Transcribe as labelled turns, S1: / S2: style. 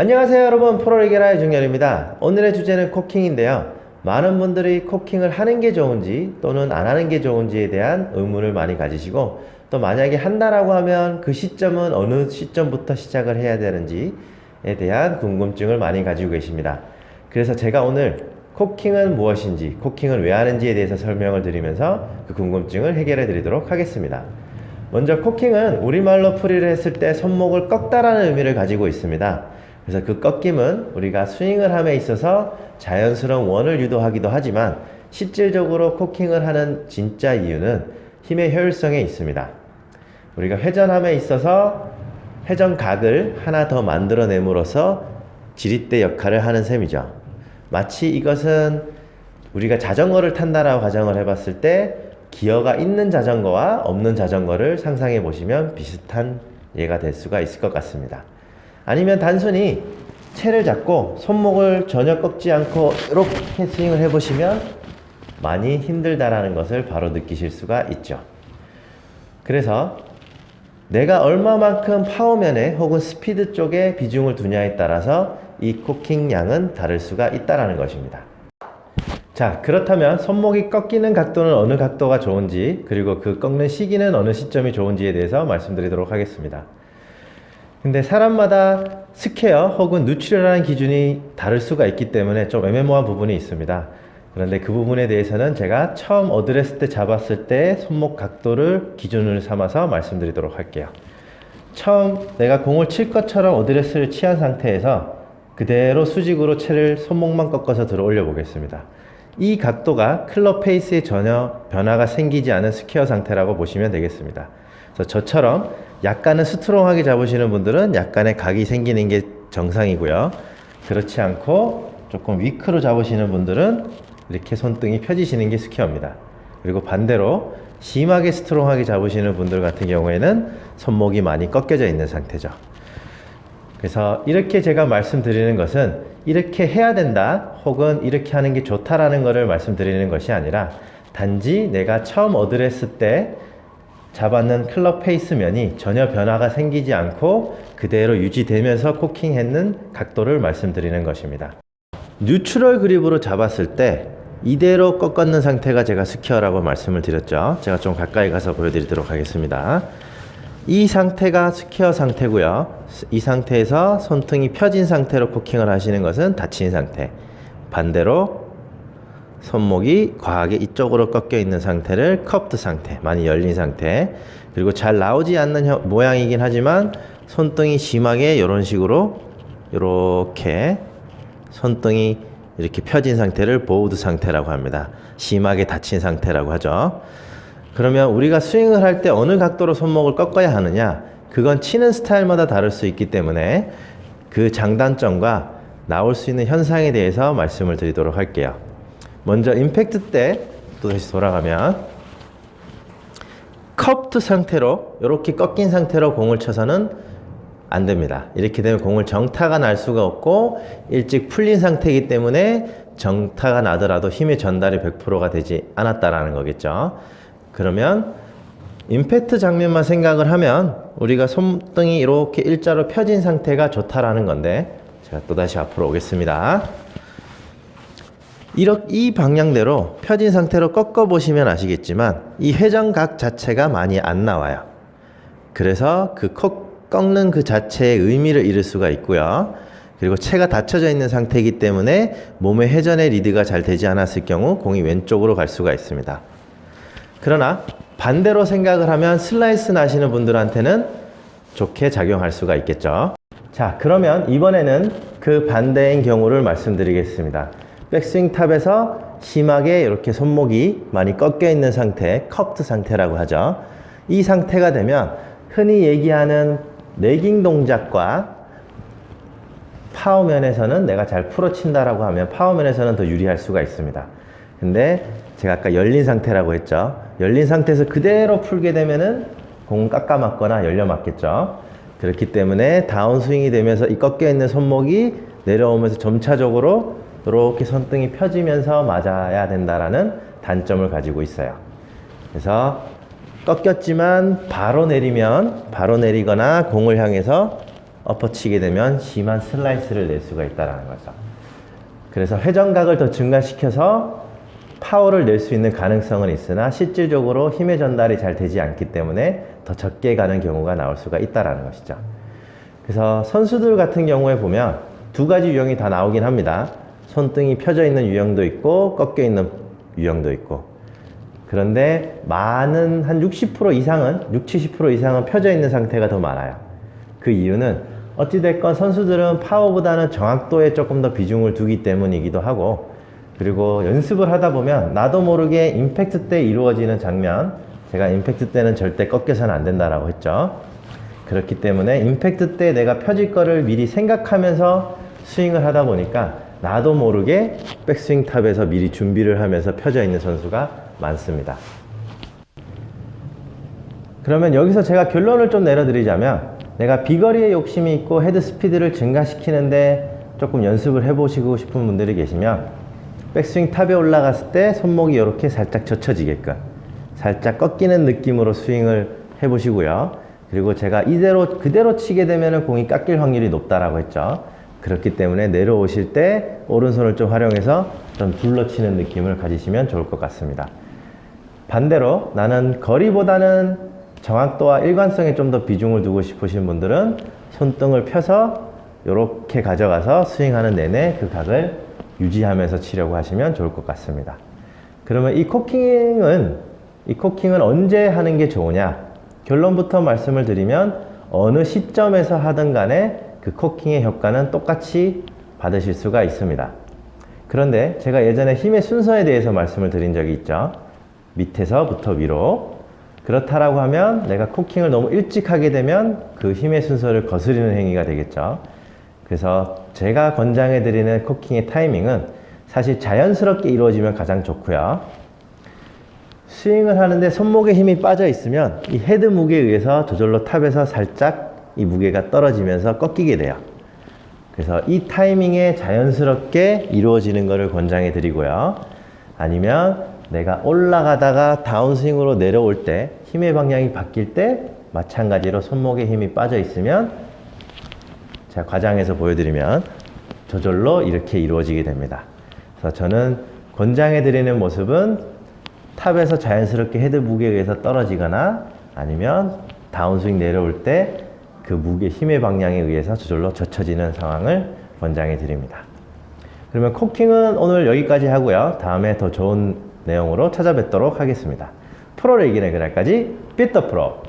S1: 안녕하세요 여러분, 프로리게라의 중열입니다. 오늘의 주제는 코킹인데요. 많은 분들이 코킹을 하는 게 좋은지 또는 안 하는 게 좋은지에 대한 의문을 많이 가지시고, 또 만약에 한다라고 하면 그 시점은 어느 시점부터 시작을 해야 되는지에 대한 궁금증을 많이 가지고 계십니다. 그래서 제가 오늘 코킹은 무엇인지, 코킹을 왜 하는지에 대해서 설명을 드리면서 그 궁금증을 해결해 드리도록 하겠습니다. 먼저 코킹은 우리말로 풀이를 했을 때 손목을 꺾다라는 의미를 가지고 있습니다. 그래서 그 꺾임은 우리가 스윙을 함에 있어서 자연스러운 원을 유도하기도 하지만, 실질적으로 코킹을 하는 진짜 이유는 힘의 효율성에 있습니다. 우리가 회전함에 있어서 회전각을 하나 더 만들어냄으로써 지릿대 역할을 하는 셈이죠. 마치 이것은 우리가 자전거를 탄다라고 가정을 해봤을 때 기어가 있는 자전거와 없는 자전거를 상상해 보시면 비슷한 예가 될 수가 있을 것 같습니다. 아니면 단순히 채를 잡고 손목을 전혀 꺾지 않고 이렇게 스윙을 해보시면 많이 힘들다라는 것을 바로 느끼실 수가 있죠. 그래서 내가 얼마만큼 파워면에 혹은 스피드 쪽에 비중을 두냐에 따라서 이 코킹 양은 다를 수가 있다라는 것입니다. 자, 그렇다면 손목이 꺾이는 각도는 어느 각도가 좋은지, 그리고 그 꺾는 시기는 어느 시점이 좋은지에 대해서 말씀드리도록 하겠습니다. 근데 사람마다 스퀘어 혹은 뉴트럴이라는 기준이 다를 수가 있기 때문에 좀 애매모호한 부분이 있습니다. 그런데 그 부분에 대해서는 제가 처음 어드레스 때 잡았을 때 손목 각도를 기준으로 삼아서 말씀드리도록 할게요. 처음 내가 공을 칠 것처럼 어드레스를 취한 상태에서 그대로 수직으로 채를 손목만 꺾어서 들어 올려 보겠습니다. 이 각도가 클럽 페이스에 전혀 변화가 생기지 않은 스퀘어 상태라고 보시면 되겠습니다. 그래서 저처럼 약간은 스트롱하게 잡으시는 분들은 약간의 각이 생기는 게 정상이고요. 그렇지 않고 조금 위크로 잡으시는 분들은 이렇게 손등이 펴지시는 게 스퀘어입니다. 그리고 반대로 심하게 스트롱하게 잡으시는 분들 같은 경우에는 손목이 많이 꺾여져 있는 상태죠. 그래서 이렇게 제가 말씀드리는 것은 이렇게 해야 된다 혹은 이렇게 하는 게 좋다라는 것을 말씀드리는 것이 아니라, 단지 내가 처음 어드레스 때 잡았는 클럽 페이스면이 전혀 변화가 생기지 않고 그대로 유지되면서 코킹했는 각도를 말씀드리는 것입니다. 뉴트럴 그립으로 잡았을 때 이대로 꺾었는 상태가 제가 스퀘어라고 말씀을 드렸죠. 제가 좀 가까이 가서 보여드리도록 하겠습니다. 이 상태가 스퀘어 상태고요. 이 상태에서 손등이 펴진 상태로 코킹을 하시는 것은 닫힌 상태, 반대로 손목이 과하게 이쪽으로 꺾여 있는 상태를 커프드 상태, 많이 열린 상태, 그리고 잘 나오지 않는 모양이긴 하지만 손등이 심하게 이런 식으로 이렇게 손등이 이렇게 펴진 상태를 보우드 상태라고 합니다. 심하게 닫힌 상태라고 하죠. 그러면 우리가 스윙을 할 때 어느 각도로 손목을 꺾어야 하느냐, 그건 치는 스타일마다 다를 수 있기 때문에 그 장단점과 나올 수 있는 현상에 대해서 말씀을 드리도록 할게요. 먼저 임팩트 때 또 다시 돌아가면 커프트 상태로 이렇게 꺾인 상태로 공을 쳐서는 안 됩니다. 이렇게 되면 공을 정타가 날 수가 없고 일찍 풀린 상태이기 때문에 정타가 나더라도 힘의 전달이 100%가 되지 않았다라는 거겠죠. 그러면 임팩트 장면만 생각을 하면 우리가 손등이 이렇게 일자로 펴진 상태가 좋다라는 건데, 제가 또다시 앞으로 오겠습니다. 이 방향대로 펴진 상태로 꺾어 보시면 아시겠지만 이 회전각 자체가 많이 안 나와요. 그래서 그 꺾는 그 자체의 의미를 잃을 수가 있고요. 그리고 채가 닫혀져 있는 상태이기 때문에 몸의 회전의 리드가 잘 되지 않았을 경우 공이 왼쪽으로 갈 수가 있습니다. 그러나 반대로 생각을 하면 슬라이스 나시는 분들한테는 좋게 작용할 수가 있겠죠. 자, 그러면 이번에는 그 반대인 경우를 말씀드리겠습니다. 백스윙 탑에서 심하게 이렇게 손목이 많이 꺾여 있는 상태, 커프트 상태라고 하죠. 이 상태가 되면 흔히 얘기하는 레깅 동작과 파워면에서는 내가 잘 풀어친다라고 하면 파워면에서는 더 유리할 수가 있습니다. 근데 제가 아까 열린 상태라고 했죠. 열린 상태에서 그대로 풀게 되면은 공 깎아 맞거나 열려 맞겠죠. 그렇기 때문에 다운스윙이 되면서 이 꺾여 있는 손목이 내려오면서 점차적으로 이렇게 손등이 펴지면서 맞아야 된다라는 단점을 가지고 있어요. 그래서 꺾였지만 바로 내리면 바로 내리거나 공을 향해서 엎어치게 되면 심한 슬라이스를 낼 수가 있다는 거죠. 그래서 회전각을 더 증가시켜서 파워를 낼 수 있는 가능성은 있으나 실질적으로 힘의 전달이 잘 되지 않기 때문에 더 적게 가는 경우가 나올 수가 있다는 것이죠. 그래서 선수들 같은 경우에 보면 두 가지 유형이 다 나오긴 합니다. 손등이 펴져 있는 유형도 있고 꺾여 있는 유형도 있고. 그런데 많은 한 60% 이상은 70% 이상은 펴져 있는 상태가 더 많아요. 그 이유는 어찌됐건 선수들은 파워보다는 정확도에 조금 더 비중을 두기 때문이기도 하고, 그리고 연습을 하다 보면 나도 모르게 임팩트 때 이루어지는 장면, 제가 임팩트 때는 절대 꺾여서는 안 된다라고 했죠. 그렇기 때문에 임팩트 때 내가 펴질 거를 미리 생각하면서 스윙을 하다 보니까 나도 모르게 백스윙 탑에서 미리 준비를 하면서 펴져 있는 선수가 많습니다. 그러면 여기서 제가 결론을 좀 내려드리자면, 내가 비거리에 욕심이 있고 헤드 스피드를 증가시키는데 조금 연습을 해보시고 싶은 분들이 계시면, 백스윙 탑에 올라갔을 때 손목이 이렇게 살짝 젖혀지게끔 살짝 꺾이는 느낌으로 스윙을 해보시고요. 그리고 제가 이대로 그대로 치게 되면 공이 깎일 확률이 높다라고 했죠. 그렇기 때문에 내려오실 때 오른손을 좀 활용해서 좀 둘러치는 느낌을 가지시면 좋을 것 같습니다. 반대로 나는 거리보다는 정확도와 일관성에 좀 더 비중을 두고 싶으신 분들은 손등을 펴서 이렇게 가져가서 스윙하는 내내 그 각을 유지하면서 치려고 하시면 좋을 것 같습니다. 그러면 이 코킹은 언제 하는 게 좋으냐? 결론부터 말씀을 드리면 어느 시점에서 하든 간에 그 코킹의 효과는 똑같이 받으실 수가 있습니다. 그런데 제가 예전에 힘의 순서에 대해서 말씀을 드린 적이 있죠. 밑에서부터 위로. 그렇다라고 하면 내가 코킹을 너무 일찍 하게 되면 그 힘의 순서를 거스르는 행위가 되겠죠. 그래서 제가 권장해 드리는 코킹의 타이밍은 사실 자연스럽게 이루어지면 가장 좋고요. 스윙을 하는데 손목에 힘이 빠져 있으면 이 헤드 무게에 의해서 저절로 탑에서 살짝 이 무게가 떨어지면서 꺾이게 돼요. 그래서 이 타이밍에 자연스럽게 이루어지는 것을 권장해 드리고요. 아니면 내가 올라가다가 다운스윙으로 내려올 때 힘의 방향이 바뀔 때 마찬가지로 손목에 힘이 빠져 있으면 제가 과장해서 보여드리면 저절로 이렇게 이루어지게 됩니다. 그래서 저는 권장해 드리는 모습은 탑에서 자연스럽게 헤드 무게에 의해서 떨어지거나 아니면 다운스윙 내려올 때 그 무게 힘의 방향에 의해서 저절로 젖혀지는 상황을 권장해 드립니다. 그러면 코킹은 오늘 여기까지 하고요. 다음에 더 좋은 내용으로 찾아뵙도록 하겠습니다. 프로를 이기는 그날까지 삐더 프로.